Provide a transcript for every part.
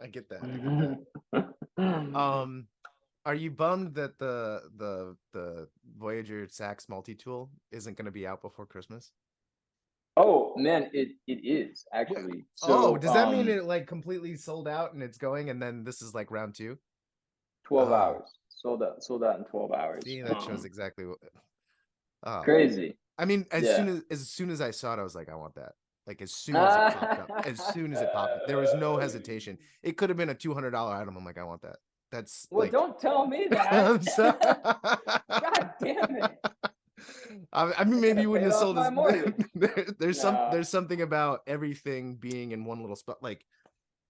I get that. I get that. Are you bummed that the Voyager Sax Multi Tool isn't going to be out before Christmas? Oh man, it is What? actually. Oh, So does that mean it like completely sold out and it's going, and then this is like round two? 12 Oh, hours. Sold out in 12 hours. see, that shows exactly what. Oh, Crazy. I mean, Yeah. as soon as I saw it, I was like, I want that. Like as soon as it popped up, as Well, soon as it popped up, there was no hesitation. It could have been a $200 item. I'm like, I want that. That's like, don't tell me that. I'm sorry. God damn it. I mean, I maybe gotta you pay wouldn't have off sold my as mortgage. No. there's something about everything being in one little spot. Like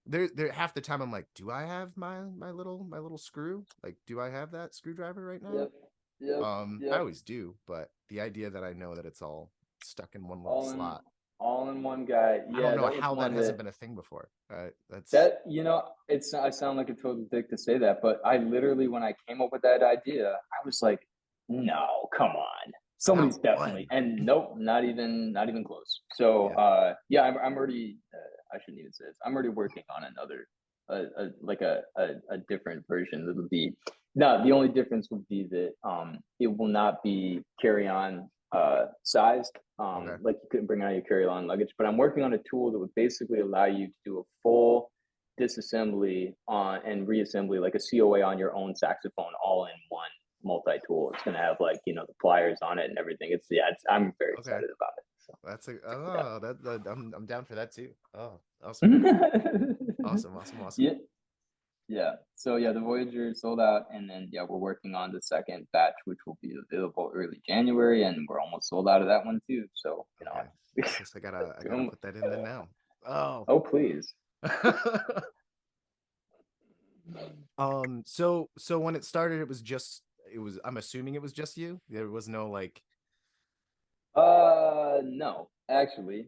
there half the time I'm like, do I have my little screw? Like, do I have that screwdriver right now? Yep. Yep. I Yep. always do, but the idea that I know that it's all stuck in one little All in slot, all in one guy. I don't Yeah, know that was how that one hasn't that been a thing before. That's that it's I sound like a total dick to say that, but I literally when I came up with that idea, I was like, no, come on. not Somebody's definitely one. and nope, not even close. So Yeah. yeah, I'm already I shouldn't even say this. I'm already working on another like a different version that would be no, the only difference would be that it will not be carry on sized. Okay. Like you couldn't bring out your carry-on luggage, but I'm working on a tool that would basically allow you to do a full disassembly on and reassembly like a COA on your own saxophone all in one multi-tool. It's gonna have like the pliers on it and everything. I'm very Okay. excited about it. So That's a check it out. oh that I'm down for that too. Oh, awesome. Awesome, awesome, awesome. Yeah, yeah. So yeah, the Voyager sold out, and then yeah, we're working on the second batch, which will be available early January, and we're almost sold out of that one too. So Okay. I guess I gotta doing, put that in then now. Oh. oh please. So when it started, it was I'm assuming it was just you. There was no like No, actually,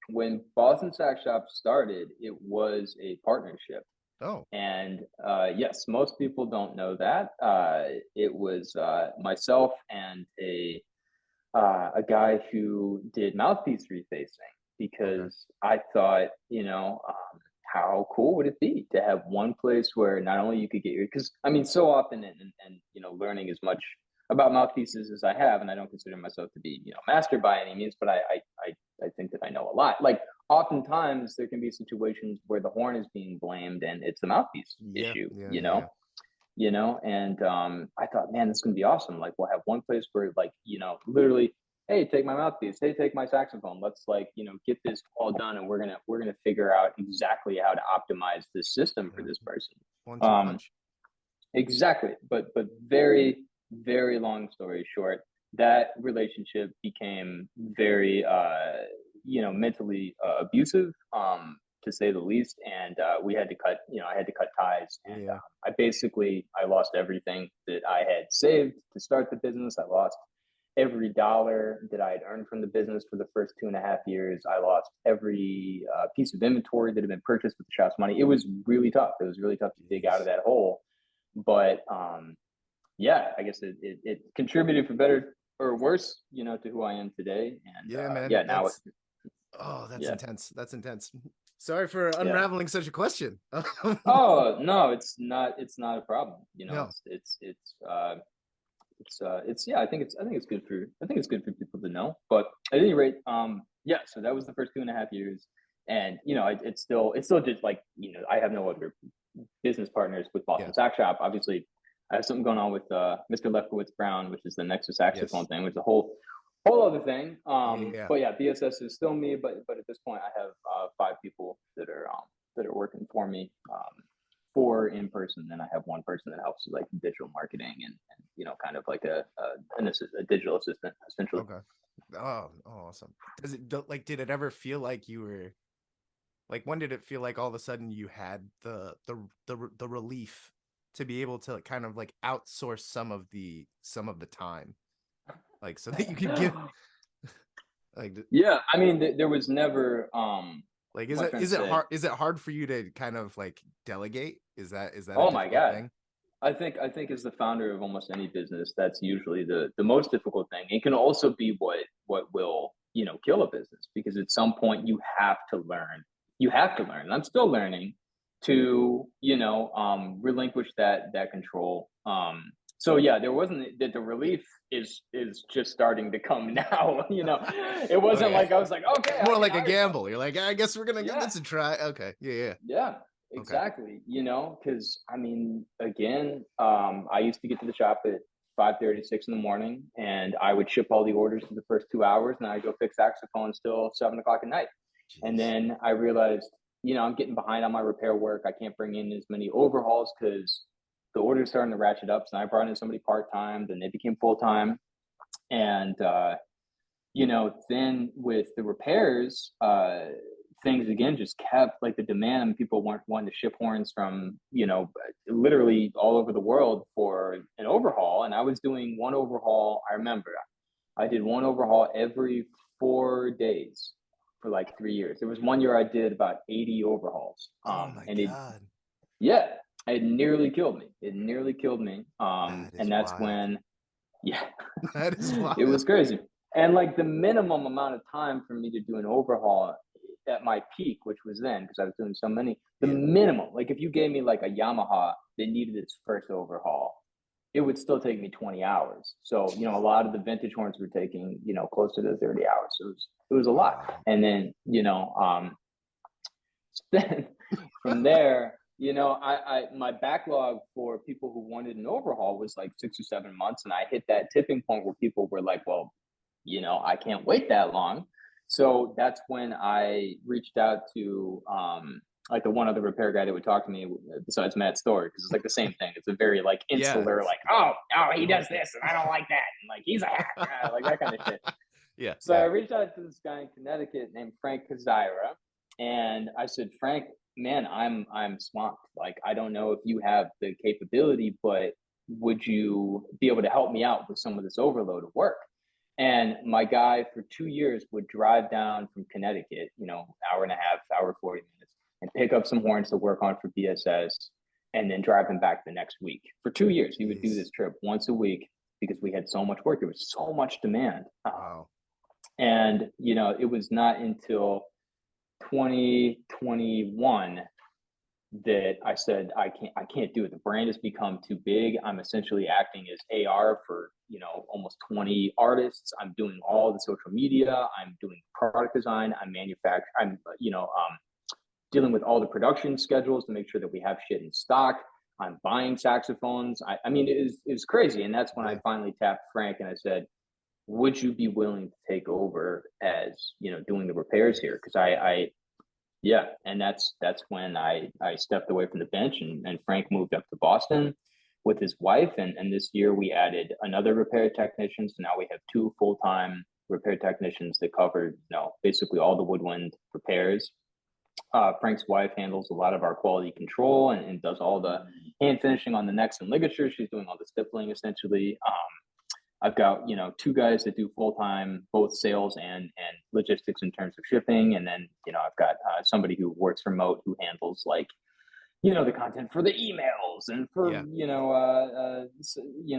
when Boston Sax Shop started, it was a partnership. oh, And yes, most people don't know that. It was myself and a guy who did mouthpiece refacing okay. because I thought, how cool would it be to have one place where not only you could get your, because I mean, so often and learning as much about mouthpieces as I have, and I don't consider myself to be, master by any means, but I think that I know a lot. Like oftentimes there can be situations where the horn is being blamed and it's the mouthpiece Yeah, issue, yeah, yeah, yeah. and I thought, man, this is gonna be awesome. Like we'll have one place where like, literally, hey, take my mouthpiece, hey, take my saxophone. Let's like, get this all done and we're gonna figure out exactly how to optimize this system for Yeah. this person. 1-2 Um, punch. exactly. But very, very long story short, that relationship became very mentally abusive, to say the least, and we had to cut. I had to cut ties, and Yeah. I lost everything that I had saved to start the business. I lost every dollar that I had earned from the business for the first 2.5 years. I lost every piece of inventory that had been purchased with the shop's money. It was really tough. It was really tough to dig out of Jeez. that hole. But yeah, I guess it contributed for better or worse, to who I am today. And Yeah, man. yeah, now it, That's yeah, intense. That's intense. Sorry for yeah. unraveling such a question. Oh no, it's not. It's not a problem. No. It's yeah. I think it's good for. I think it's good for people to know. But at any rate, yeah. So that was the first 2.5 years, and it's still just like I have no other business partners with Yeah. Boston Sax Shop. Obviously, I have something going on with Mr. Lefkowitz Brown, which is the Nexus saxophone Yes. thing, which is a whole other thing. Yeah. But yeah, BSS is still me, but at this point, I have 5 people that are working for me. 4 in person, then I have one person that helps with like digital marketing and kind of like a digital assistant essentially. Okay. Oh, awesome. Like did it ever feel like you were like when did it feel like all of a sudden you had the relief to be able to kind of like outsource some of the time like so that you could give like Yeah, I mean, there was never. like What am I trying to say? is it hard for you to kind of like delegate? Is that a Oh my difficult god, thing? I think as the founder of almost any business, that's usually the most difficult thing. It can also be what will kill a business because at some point you have to learn. You have to learn. And I'm still learning to, relinquish that control. So yeah, there wasn't that the relief is just starting to come now. It wasn't Okay. like I was like, okay, It's I more can like a hire gamble. somebody. You're like, I guess we're gonna give Yeah, this a try. Okay. Yeah, yeah. yeah, Okay. exactly. Because I mean, again, I used to get to the shop at 5:30, 6 in the morning, and I would ship all the orders for the first 2 hours, and I'd go fix saxophones till 7 o'clock at night. And Jeez. then I realized, I'm getting behind on my repair work. I can't bring in as many overhauls because the orders starting to ratchet up. So I brought in somebody part time, then they became full time, and then with the repairs, things again just kept like the demand. People weren't wanting to ship horns from, literally all over the world for an overhaul. And I was doing one overhaul. I remember I did one overhaul every 4 days for like 3 years. There was one year I did about 80 overhauls. Oh my And God. yeah, it nearly killed me. It nearly killed me. That And is that's wild. when, yeah, That is it wild. was crazy. And like the minimum amount of time for me to do an overhaul at my peak, which was then because I was doing so many, the Yeah. minimum, like if you gave me like a Yamaha that needed its first overhaul, it would still take me 20 hours. So, a lot of the vintage horns were taking, closer to 30 hours. So it was a lot. Wow. And then, then from there, I my backlog for people who wanted an overhaul was like 6 or 7 months, and I hit that tipping point where people were like, "Well, I can't wait that long." So that's when I reached out to like the one other repair guy that would talk to me besides Matt Story, because it's like the same thing. It's a very like Yeah. insular, like, oh, he does Okay. this, and I don't like that, and like he's a hack, like that kind of shit. Yeah. So I Yeah. reached out to this guy in Connecticut named Frank Kazira, and I said, Frank, man, I'm swamped. Like, I don't know if you have the capability, but would you be able to help me out with some of this overload of work? And my guy for 2 years would drive down from Connecticut, hour and a half, hour 40 minutes, and pick up some horns to work on for BSS, and then drive them back the next week. For 2 years, he would do Jeez. this trip once a week because we had so much work. There was so much demand. Wow. And, it was not until 2021 that I said I can't do it. The brand has become too big. I'm essentially acting as AR for almost 20 artists. I'm doing all the social media. I'm doing product design. I'm manufacturing. I'm dealing with all the production schedules to make sure that we have shit in stock. I'm buying saxophones. I mean, it was crazy, and that's when I Yeah. finally tapped Frank and I said, would you be willing to take over as doing the repairs here? Because I yeah, and that's when I stepped away from the bench, and Frank moved up to Boston with his wife, and this year we added another repair technician, so now we have two full-time repair technicians that cover basically all the woodwind repairs. Frank's wife handles a lot of our quality control and does all the hand finishing on the necks and ligatures. She's doing all the stippling essentially. I've got two guys that do full time both sales and logistics in terms of shipping, and then I've got somebody who works remote who handles like the content for the emails and for Yeah.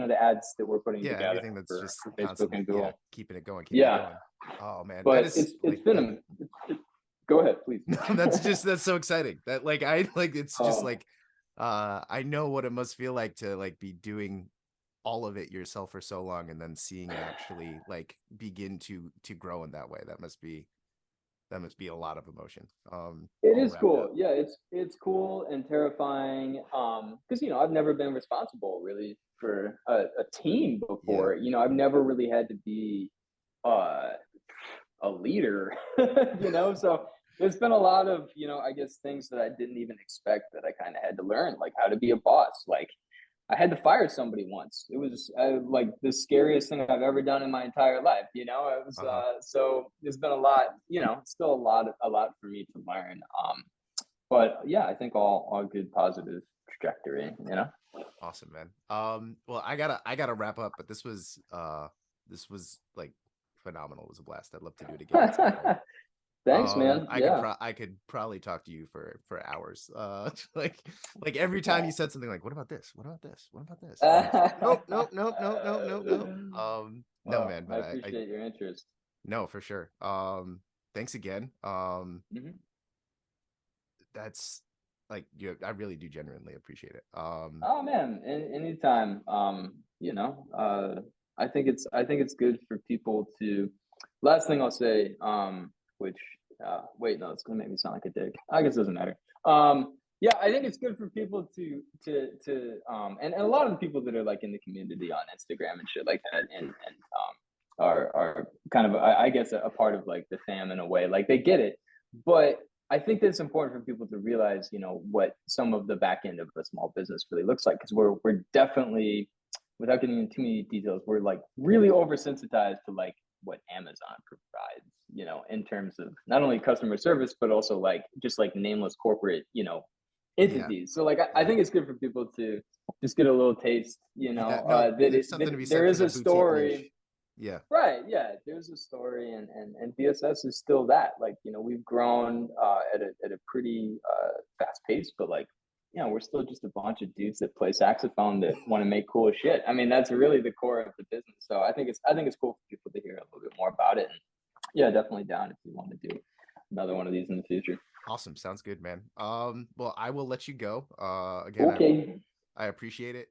the ads that we're putting Yeah. together Everything that's for just Facebook constantly, and yeah, Google. keeping it going, keeping it Yeah, going. Oh man, that but is it's like been that. go ahead, please. No, that's so exciting. That like I like it's just um, like I know what it must feel like to like be doing all of it yourself for so long and then seeing it actually like begin to grow in that way. That must be a lot of emotion. It All is wrapped up. cool. Yeah, it's cool and terrifying. Because I've never been responsible really for a team Yeah. before. I've never really had to be uh a leader. So there's been a lot of I guess things that I didn't even expect that I kind of had to learn, like how to be a boss. Like I had to fire somebody once. It was like the scariest thing I've ever done in my entire life. It was Uh-huh. so there's been a lot. Still a lot for me to learn. But yeah, I think all good positive trajectory. Awesome, man. Well, I gotta wrap up, but this was like phenomenal. It was a blast. I'd love to do it again at some point. Thanks, man. Yeah. I could probably talk to you for hours. Like every time you said something like, "What about this? What about this? What about this?" I'm like, "Nope, nope, nope, nope, nope, nope, nope." No, Well, man, I but I appreciate your interest. no, for sure. Thanks again. Mhm. That's like I really do genuinely appreciate it. Oh man, anytime. I think it's good for people to. Last thing I'll say, which wait, no, it's gonna make me sound like a dick. I guess it doesn't matter. Yeah, I think it's good for people and a lot of the people that are like in the community on Instagram and shit like that, are kind of I guess a part of like the fam in a way. Like they get it, but I think that it's important for people to realize, what some of the back end of a small business really looks like, because we're definitely, without getting into too many details, we're like really oversensitized to like what Amazon provides, in terms of not only customer service but also like just like nameless corporate, Yeah, entities. So like I yeah, think it's good for people to just get a little taste, yeah. No, there's something to that be there said for is the a boutique story. niche. Yeah, Right. Yeah. There's a story, and DSS is still that. Like, we've grown at a pretty fast pace, but like, we're still just a bunch of dudes that play saxophone that want to make cool shit. I mean, that's really the core of the business. So I think it's cool for people to hear a little bit more about it. And yeah, definitely down if you want to do another one of these in the future. awesome. Sounds good, man. Well, I will let you go. Again, Okay. I appreciate it.